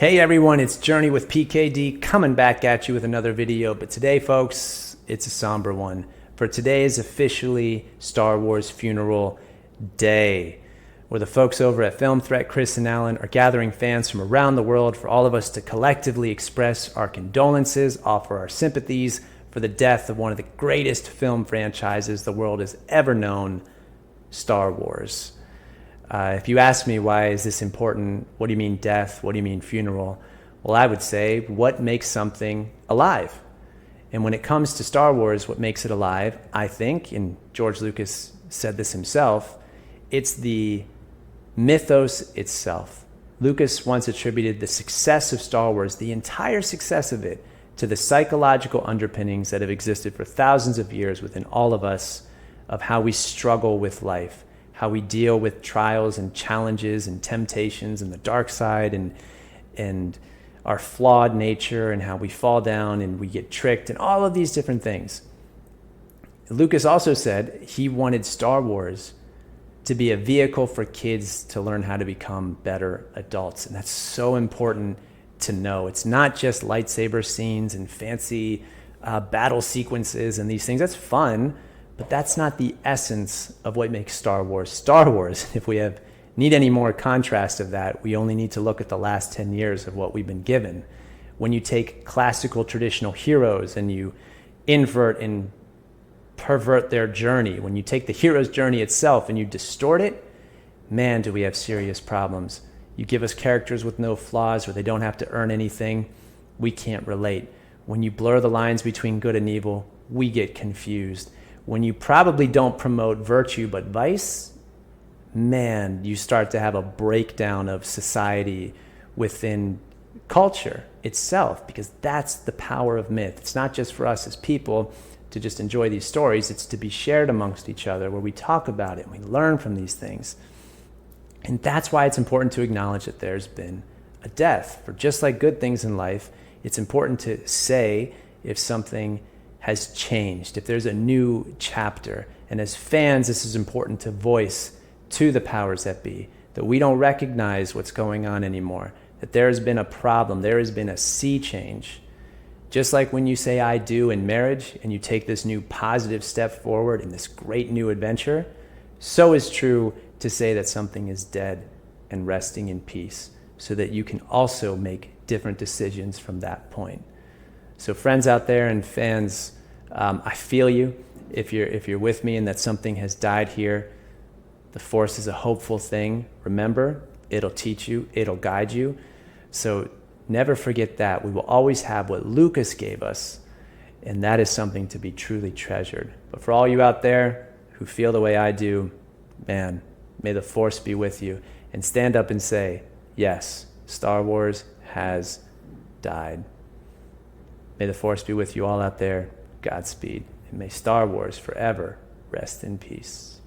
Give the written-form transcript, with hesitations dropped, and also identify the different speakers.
Speaker 1: Hey everyone, it's Journey with PKD coming back at you with another video, but today folks, it's a somber one. For today is officially Star Wars Funeral Day, where the folks over at Film Threat, Chris and Alan, are gathering fans from around the world for all of us to collectively express our condolences, offer our sympathies for the death of one of the greatest film franchises the world has ever known, Star Wars. If you ask me, why is this important? What do you mean death? What do you mean funeral? Well, I would say, what makes something alive? And when it comes to Star Wars, what makes it alive, I think, and George Lucas said this himself, it's the mythos itself. Lucas once attributed the success of Star Wars, the entire success of it, to the psychological underpinnings that have existed for thousands of years within all of us of how we struggle with life, how we deal with trials and challenges and temptations and the dark side and our flawed nature and how we fall down and we get tricked and all of these different things. Lucas also said he wanted Star Wars to be a vehicle for kids to learn how to become better adults. And that's so important to know. It's not just lightsaber scenes and fancy battle sequences and these things. That's fun. But that's not the essence of what makes Star Wars Star Wars. If we need any more contrast of that, we only need to look at the last 10 years of what we've been given. When you take classical traditional heroes and you invert and pervert their journey, when you take the hero's journey itself and you distort it, man, do we have serious problems. You give us characters with no flaws where they don't have to earn anything, we can't relate. When you blur the lines between good and evil, we get confused. When you probably don't promote virtue but vice, man, you start to have a breakdown of society within culture itself, because that's the power of myth. It's not just for us as people to just enjoy these stories, it's to be shared amongst each other where we talk about it and we learn from these things. And that's why it's important to acknowledge that there's been a death. For just like good things in life, it's important to say if something has changed, if there's a new chapter. And as fans, this is important to voice to the powers that be, that we don't recognize what's going on anymore, that there has been a problem, there has been a sea change. Just like when you say I do in marriage and you take this new positive step forward in this great new adventure, so is true to say that something is dead and resting in peace, so that you can also make different decisions from that point. So friends out there and fans, I feel you. If you're with me and that something has died here, the Force is a hopeful thing. Remember, it'll teach you, it'll guide you. So never forget that. We will always have what Lucas gave us, and that is something to be truly treasured. But for all you out there who feel the way I do, man, may the Force be with you. And stand up and say, yes, Star Wars has died. May the Force be with you all out there. Godspeed. And may Star Wars forever rest in peace.